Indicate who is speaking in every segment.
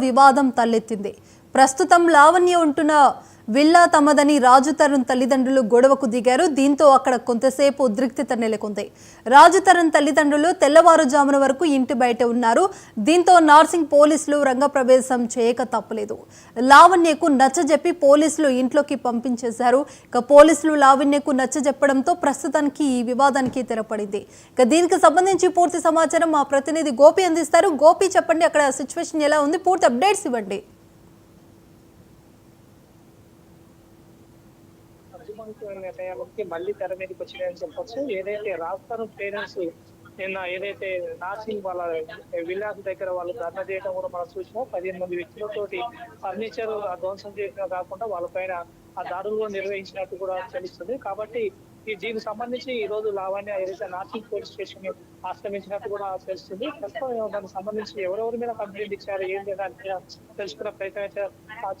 Speaker 1: వివాదం తలెత్తింది. ప్రస్తుతం లావణ్య ఉంటున్న విల్లా తమదని రాజు తరుణ్ తల్లిదండ్రులు గొడవకు దిగారు. దీంతో అక్కడ కొంతసేపు ఉద్రిక్తత నెలకొంది. రాజు తరుణ్ తల్లిదండ్రులు తెల్లవారుజామున వరకు ఇంటి బయట ఉన్నారు. దీంతో నార్సింగ్ పోలీసులు రంగప్రవేశం చేయక తప్పలేదు. లావణ్యకు నచ్చజెప్పి పోలీసులు ఇంట్లోకి పంపించేశారు. ఇక పోలీసులు లావణ్యకు నచ్చజెప్పడంతో ప్రస్తుతానికి ఈ వివాదానికి తెరపడింది. ఇక దీనికి సంబంధించి పూర్తి సమాచారం మా ప్రతినిధి గోపి అందిస్తారు. గోపి, చెప్పండి, అక్కడ సిచ్యువేషన్ ఎలా ఉంది, పూర్తి అప్డేట్స్ ఇవ్వండి.
Speaker 2: నిర్ణయాలకి మళ్ళీ తెర మీదకి వచ్చినాయని చెప్పొచ్చు. ఏదైతే రాజస్థాన్ పేరెంట్స్ నిన్న ఏదైతే నార్సింగ్ వాళ్ళ విలాస్ దగ్గర వాళ్ళు ధర్నా చేయడం కూడా మనం చూసినాం. 15 మంది వ్యక్తులతోటి ఫర్నిచర్ ధ్వంసం చేయడం కాకుండా వాళ్ళపైన ఆ దాడులు కూడా నిర్వహించినట్టు కూడా తెలుస్తుంది. కాబట్టి దీనికి సంబంధించి ఈ రోజు లావణ్య ఏదైతే నార్సింగ్ పోలీస్ స్టేషన్ ఆశ్రమించినట్టు కూడా తెలుస్తుంది. ప్రస్తుతం దానికి సంబంధించి ఎవరెవరి మీద కంప్లైంట్ ఇచ్చారు ఏంటి దాన్ని తెలుసుకున్న ప్రయత్నం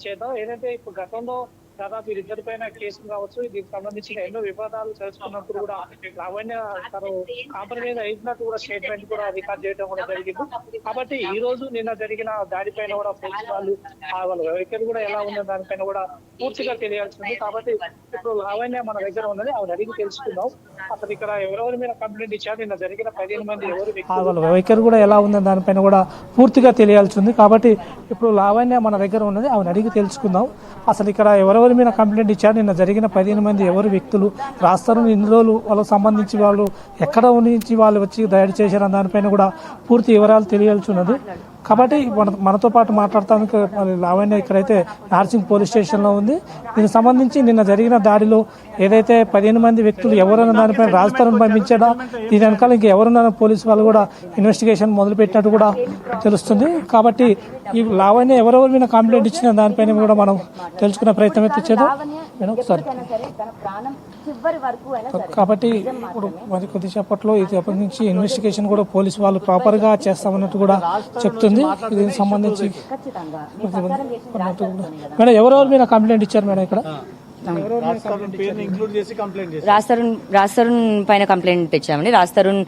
Speaker 2: చేద్దాం. ఏదైతే ఇప్పుడు గతంలో దాదాపు వీరిద్దరి పైన కేసులు కావచ్చు, దీనికి సంబంధించిన ఎన్నో వివాదాలు తెలుసుకున్నప్పుడు కూడా లావణ్య తను కాంప్రమైజ్ అయినట్టు కూడా స్టేట్మెంట్ కూడా రికార్డ్ చేయడం కూడా జరిగింది. కాబట్టి ఈ రోజు నిన్న జరిగిన దాడిపైన కూడా పోలీసు వాళ్ళ వైఖరి కూడా ఎలా ఉందో దానిపైన కూడా పూర్తిగా తెలియాల్సి ఉంది. కాబట్టి ఇప్పుడు లావణ్య మన దగ్గర ఉన్నది, ఆవిడ అడిగి తెలుసుకుందాం. అసలు ఇక్కడ ఎవరెవరి మీద కంప్లైంట్ ఇచ్చారు, నిన్న జరిగిన 15 మంది వాళ్ళ వైఖరి కూడా ఎలా ఉందో దానిపైన కూడా పూర్తిగా తెలియాల్సి ఉంది. కాబట్టి ఇప్పుడు లావణ్య మన దగ్గర ఉన్నది, ఆవిడ అడిగి తెలుసుకుందాం. అసలు ఇక్కడ ఎవరెవరి మీద కంప్లైంట్ ఇచ్చారు, నిన్న జరిగిన 15 మంది ఎవరు వ్యక్తులు, రాస్తారు ఇన్ని రోజులు వాళ్ళకి సంబంధించి వాళ్ళు ఎక్కడ నుంచి వాళ్ళు వచ్చి దాడి చేశారు దానిపైన కూడా పూర్తి వివరాలు తెలియాల్సి ఉన్నది. కాబట్టి మనతో పాటు మాట్లాడటానికి లావణ్య ఇక్కడైతే నార్సింగ్ పోలీస్ స్టేషన్లో ఉంది. దీనికి సంబంధించి నిన్న జరిగిన దాడిలో ఏదైతే 15 మంది వ్యక్తులు ఎవరైనా దానిపైన రాజస్థాన్ పంపించాడా, దీని వెనకాల ఇంకా ఎవరున్నా పోలీసు వాళ్ళు కూడా ఇన్వెస్టిగేషన్ మొదలుపెట్టినట్టు కూడా తెలుస్తుంది. కాబట్టి ఈ లావణ్య ఎవరెవరి మీద కంప్లైంట్ ఇచ్చిన దానిపైన కూడా మనం తెలుసుకునే ప్రయత్నం అయితే చేద్దాం. సరే, కాబట్టి ఇప్పుడు మరి కొద్దిసేపట్లో ఇది సంబంధించి ఇన్వెస్టిగేషన్ కూడా పోలీసు వాళ్ళు ప్రాపర్గా చేస్తామన్నట్టు కూడా చెప్తుంది. దీనికి సంబంధించి మేడం ఎవరెవరి మీద కంప్లైంట్ ఇచ్చారు మేడం? ఇక్కడ
Speaker 3: రాజ్ తరుణ్ పైన కంప్లైంట్ ఇచ్చామండి. రాజ్ తరుణ్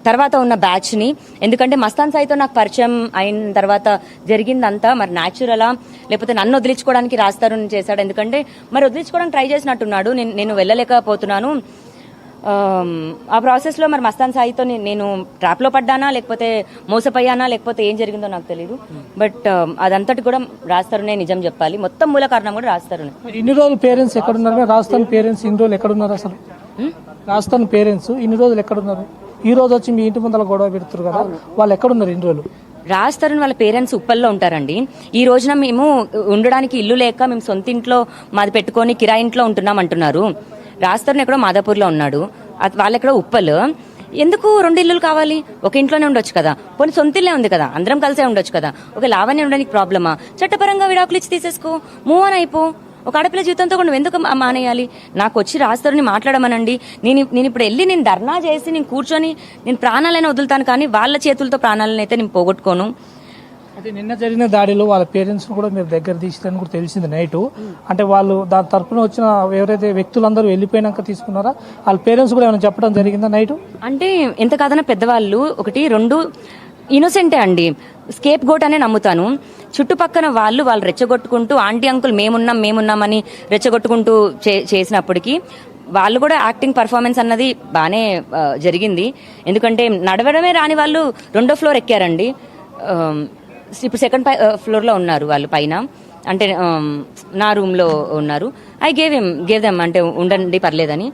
Speaker 3: తర్వాత ఉన్న బ్యాచ్ ని, ఎందుకంటే మస్తాన్ సాయితో నాకు పరిచయం అయిన తర్వాత జరిగిందంతా మరి న్యాచురలా లేకపోతే నన్ను వదిలించుకోవడానికి రాజ్ తరుణ్ చేశాడు. ఎందుకంటే మరి వదిలించుకోవడానికి ట్రై చేసినట్టున్నాడు. నేను వెళ్ళలేకపోతున్నాను. ఆ ప్రాసెస్ లో మరి మస్తాన్ సాయితో నేను ట్రాప్ లో పడ్డానా లేకపోతే మోసపోయానా లేకపోతే ఏం జరిగిందో నాకు తెలియదు. బట్ అదంతటి కూడా రాజ్ తరుణే నిజం చెప్పాలి. మొత్తం మూల కారణం కూడా రాజ్ తరుణ్.
Speaker 2: ఇన్ని రోజులు పేరెంట్స్ ఎక్కడున్నారు? రాజస్థాన్ పేరెంట్స్ ఇన్ని రోజులు ఎక్కడున్నారు? అసలు రాజస్థాన్ పేరెంట్స్ ఇన్ని రోజులు ఎక్కడున్నారు? ఈ రోజు వచ్చి మీ ఇంటి ముందర గొడవ పెడుతున్నారు కదా, వాళ్ళు ఎక్కడున్నారు ఇన్ని రోజులు?
Speaker 3: రాజ్ తరుణ్ వాళ్ళ పేరెంట్స్ ఉప్పల్లో ఉంటారండి. ఈ రోజున మేము ఉండడానికి ఇల్లు లేక మేము సొంత ఇంట్లో మాది పెట్టుకొని కిరాయి ఇంట్లో ఉంటున్నాం అంటున్నారు. రాజ్ తరుణ్ ఎక్కడో మాదాపూర్లో ఉన్నాడు, వాళ్ళెక్కడో ఉప్పల్. ఎందుకు 2 ఇల్లులు కావాలి? ఒక ఇంట్లోనే ఉండొచ్చు కదా, పోనీ సొంత ఇల్లే ఉంది కదా, అందరం కలిసే ఉండొచ్చు కదా. ఒక లావణ్య ఉండడానికి ప్రాబ్లమా? చట్టపరంగా విడాకులు ఇచ్చి తీసేసుకో, మూవ్ ఆన్ అయిపో. ఒక ఆడపిల్ల జీవితంతో కూడా నువ్వు ఎందుకు మానేయాలి? నాకు వచ్చి రాజ్ తరుణ్ని మాట్లాడమనండి. నేను ఇప్పుడు వెళ్ళి నేను ధర్నా చేసి నేను కూర్చొని నేను ప్రాణాలైనా వదులుతాను, కానీ వాళ్ళ చేతులతో ప్రాణాలను అయితే నేను పోగొట్టుకోను.
Speaker 2: అయితే నిన్న జరిగిన దాడిలో వాళ్ళ పేరెంట్స్ కూడా మీరు దగ్గర తీసిరని కూడా తెలిసింది నైట్. అంటే వాళ్ళు దాని తరఫున వచ్చిన ఎవరైతే వ్యక్తులందరూ వెళ్ళిపోయినాక తీసుకున్నారా, వాళ్ళ పేరెంట్స్ కూడా ఏమైనా చెప్పడం జరిగిందా నైట్?
Speaker 3: అంటే ఎంత కాదన్నా పెద్దవాళ్ళు 1, 2 ఇన్నోసెంటే అండి. స్కేప్ గోట్ అనే నమ్ముతాను. చుట్టుపక్కన వాళ్ళు రెచ్చగొట్టుకుంటూ ఆంటీ అంకుల్ మేమున్నామని రెచ్చగొట్టుకుంటూ చేసినప్పటికీ వాళ్ళు కూడా యాక్టింగ్ పర్ఫార్మెన్స్ అన్నది బాగానే జరిగింది. ఎందుకంటే నడవడమే రాని వాళ్ళు 2వ ఫ్లోర్ ఎక్కారండి. ఇప్పుడు 2nd ఫ్లోర్ లో ఉన్నారు వాళ్ళు పైన. అంటే నా రూమ్ లో ఉన్నారు. ఐ గేవ్ దెమ్ అంటే ఉండండి పర్లేదని.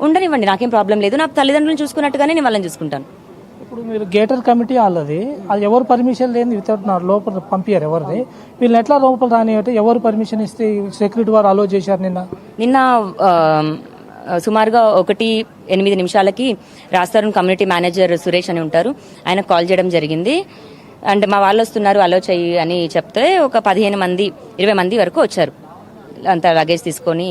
Speaker 3: ఉండనివ్వండి, నాకేం ప్రాబ్లం లేదు. నా తల్లిదండ్రులను చూసుకున్నట్టుగానే నేను వాళ్ళని చూసుకుంటాను.
Speaker 2: ఇప్పుడు మీరు గేటర్ కమిటీ వాళ్ళది, అది ఎవరు పర్మిషన్ లేని వితౌట్ లోపల పంపించారు ఎవరిని? వీళ్ళని ఎట్లా లోపల రానివ్వటే ఎవరు పర్మిషన్ ఇస్తే సెక్యూరిటీ వారు అలో చేశారు?
Speaker 3: నిన్న సుమారుగా 1:08 రాజ్ తరుణ్ కమ్యూనిటీ మేనేజర్ సురేష్ అని ఉంటారు, ఆయన కాల్ చేయడం జరిగింది. అంటే మా వాళ్ళు వస్తున్నారు అలో చెయ్యి అని చెప్తే ఒక 15 మంది 20 మంది వరకు వచ్చారు. అంత లగేజ్ తీసుకొని.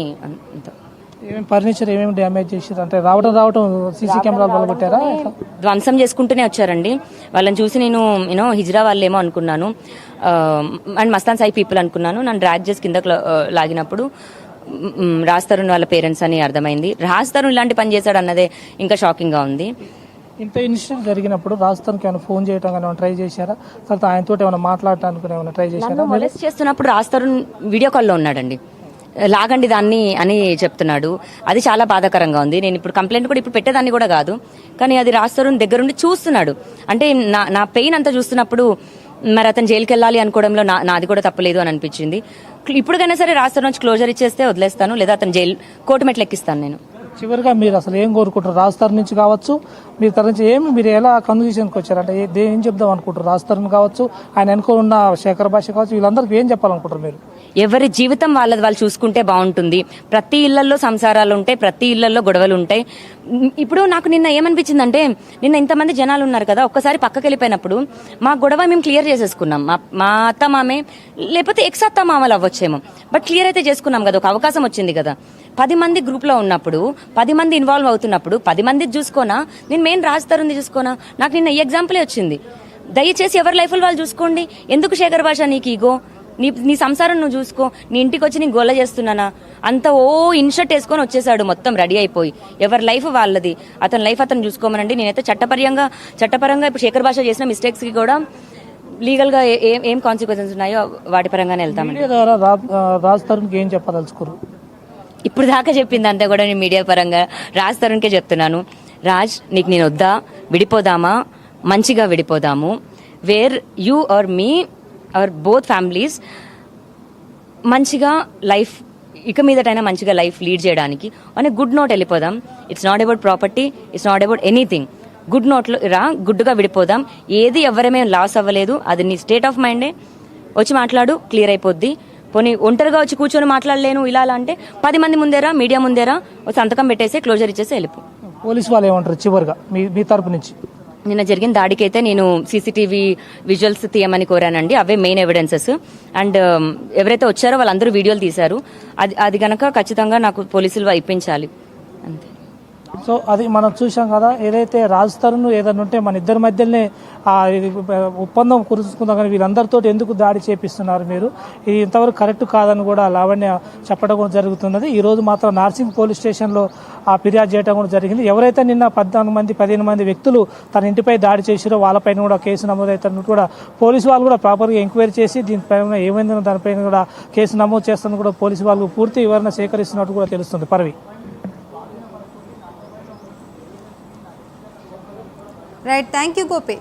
Speaker 2: ఫర్నిచర్ ఏమేమి డ్యామేజ్ చేశారు? అంటే రావడం సీసీ కెమెరాలు పగలగొట్టారా?
Speaker 3: ధ్వంసం చేసుకుంటూనే వచ్చారండి. వాళ్ళని చూసి నేను హిజ్రా వాళ్ళేమో అనుకున్నాను, అండ్ మస్తాన్ సాయి పీపుల్ అనుకున్నాను. నన్ను డ్రాగ్ చేసి కిందకు లాగినప్పుడు రాజ్ తరుణ్ వాళ్ళ పేరెంట్స్ అని అర్థమైంది. రాజ్ తరుణ్ ఇలాంటి పని చేశాడు అన్నదే ఇంకా షాకింగ్ గా ఉంది.
Speaker 2: ఇంత ఇన్సిడెంట్ జరిగినప్పుడు రాజస్థాన్కి ఏమైనా ఫోన్ చేయడం కానీ ఏమైనా ట్రై చేశారా? తర్వాత ఆయనతో ఏమైనా మాట్లాడటానికి ఏమైనా ట్రై చేశారా?
Speaker 3: నన్ను మొలెస్ట్ చేస్తున్నప్పుడు రాజ్ వీడియో కాల్లో ఉన్నాడండి. లాగండి దాన్ని అని చెప్తున్నాడు. అది చాలా బాధాకరంగా ఉంది. నేను ఇప్పుడు కంప్లైంట్ కూడా ఇప్పుడు పెట్టేదాన్ని కూడా కాదు, కానీ అది రాజ్ దగ్గరుండి చూస్తున్నాడు. అంటే నా పెయిన్ అంతా చూస్తున్నప్పుడు మరి అతను జైలుకి వెళ్ళాలి అనుకోవడంలో నాది కూడా తప్పలేదు అని అనిపించింది. ఇప్పుడుకైనా సరే రాజ్ నుంచి క్లోజర్ ఇచ్చేస్తే వదిలేస్తాను, లేదా అతను కోర్టు మెట్లు ఎక్కిస్తాను. నేను
Speaker 2: చివరిగా మీరు అసలు ఏం కోరుకుంటారు? రాజ్ నుంచి కావచ్చు, మీరు తరించి మీరు ఎలా కన్క్లూజన్కి వచ్చారు? అంటే ఏం చెప్దాం అనుకుంటారు? రాజ్ కావచ్చు, ఆయన వెనుక ఉన్న శేఖర్ భాష కావచ్చు, వీళ్ళందరికీ ఏం చెప్పాలనుకుంటారు మీరు?
Speaker 3: ఎవరి జీవితం వాళ్ళది వాళ్ళు చూసుకుంటే బాగుంటుంది. ప్రతి ఇళ్లలో సంసారాలు ఉంటాయి, ప్రతి ఇళ్లలో గొడవలు ఉంటాయి. ఇప్పుడు నాకు నిన్న ఏమనిపించిందంటే, నిన్న ఇంతమంది జనాలు ఉన్నారు కదా, ఒక్కసారి పక్కకి వెళ్ళిపోయినప్పుడు మా గొడవ మేము క్లియర్ చేసేసుకున్నాం. మా అత్త మామే లేకపోతే ఎక్స్ అత్త మామలు అవ్వచ్చేమో, బట్ క్లియర్ అయితే చేసుకున్నాం కదా, ఒక అవకాశం వచ్చింది కదా. 10 మంది గ్రూప్ లో ఉన్నప్పుడు, 10 మంది ఇన్వాల్వ్ అవుతున్నప్పుడు 10 మంది చూసుకోనా, నేను మెయిన్ రాజ్ తరుణ్ది చూసుకోనా? నాకు నిన్న ఈ ఎగ్జాంపులే వచ్చింది. దయచేసి ఎవరి లైఫ్ వాళ్ళు చూసుకోండి. ఎందుకు శేఖర్ భాష నీకు ఈగో? నీ సంసారం నువ్వు చూసుకో. నీ ఇంటికి వచ్చి నీకు గోల చేస్తున్నానా? అంత ఇన్షర్ట్ వేసుకొని వచ్చేసాడు మొత్తం రెడీ అయిపోయి. ఎవరి లైఫ్ వాళ్ళది, అతని లైఫ్ అతను చూసుకోమనండి. నేనైతే చట్టపరంగా ఇప్పుడు శేఖర్ భాష చేసిన మిస్టేక్స్ కి కూడా లీగల్ గా ఏం కాన్సిక్వెన్సెస్ ఉన్నాయో వాటి పరంగానే వెళ్తామండి.
Speaker 2: రాజ్ తరుణ్కి ఏం చెప్పదలుచుకోరు?
Speaker 3: ఇప్పుడు దాకా చెప్పింది అంతా కూడా నేను మీడియా పరంగా రాజ్ తరుణ్కే చెప్తున్నాను. రాజ్, నీకు నేను వద్దా? విడిపోదామా? మంచిగా విడిపోదాము. వేర్ యూ ఆర్ మీ ఆర్ బోత్ ఫ్యామిలీస్ మంచిగా లైఫ్, ఇక మీదటైనా మంచిగా లైఫ్ లీడ్ చేయడానికి అని గుడ్ నోట్ వెళ్ళిపోదాం. It's not about property, it's not about anything. Good నోట్లో గుడ్డుగా విడిపోదాం. ఏది ఎవరమే లాస్ అవ్వలేదు. అది నీ స్టేట్ ఆఫ్ మైండే. వచ్చి మాట్లాడు, క్లియర్ అయిపోద్ది. పోనీ ఒంటరిగా వచ్చి కూర్చొని మాట్లాడలేను ఇలా అంటే 10 మంది ముందేరా, మీడియా ముందేరా సంతకం పెట్టేసి క్లోజర్ ఇచ్చేసి వెళ్ళిపో.
Speaker 2: పోలీసు వాళ్ళు ఏమంటారు చివరిగా మీ తరపు నుంచి?
Speaker 3: నిన్న జరిగిన దాడికైతే నేను సీసీటీవీ విజువల్స్ తీయమని కోరానండి. అవే మెయిన్ ఎవిడెన్సెస్. అండ్ ఎవరైతే వచ్చారో వాళ్ళందరూ వీడియోలు తీశారు. అది గనక ఖచ్చితంగా నాకు పోలీసులు ఇప్పించాలి అంతే.
Speaker 2: సో అది మనం చూసాం కదా, ఏదైతే రాజ్ తరుణ్ ఏదైనా ఉంటే మన ఇద్దరి మధ్యలోనే ఒప్పందం కురుచుకుందాం, కానీ వీళ్ళందరితో ఎందుకు దాడి చేపిస్తున్నారు మీరు? ఇది ఇంతవరకు కరెక్ట్ కాదని కూడా లావణ్య చెప్పడం కూడా జరుగుతున్నది. ఈ రోజు మాత్రం నార్సింగ్ పోలీస్ స్టేషన్లో ఫిర్యాదు చేయడం కూడా జరిగింది. ఎవరైతే నిన్న 15 మంది వ్యక్తులు తన ఇంటిపై దాడి చేసిరో వాళ్ళపైన కూడా కేసు నమోదవుతున్నట్టు కూడా పోలీసు వాళ్ళు కూడా ప్రాపర్గా ఎంక్వైరీ చేసి దీనిపైన ఏమైందో దానిపైన కూడా కేసు నమోదు చేస్తున్నట్టు కూడా పోలీసు వాళ్ళు పూర్తి వివరణ సేకరిస్తున్నట్టు కూడా తెలుస్తుంది. పర్వి.
Speaker 1: Right, thank you Gopi.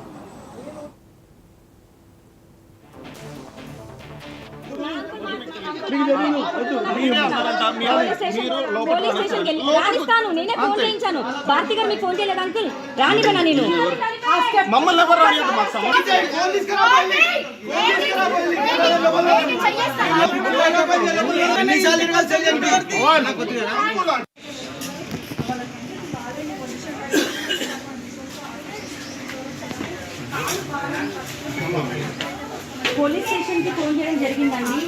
Speaker 3: Police station కి ఫోన్ చేయడం జరిగిందండి.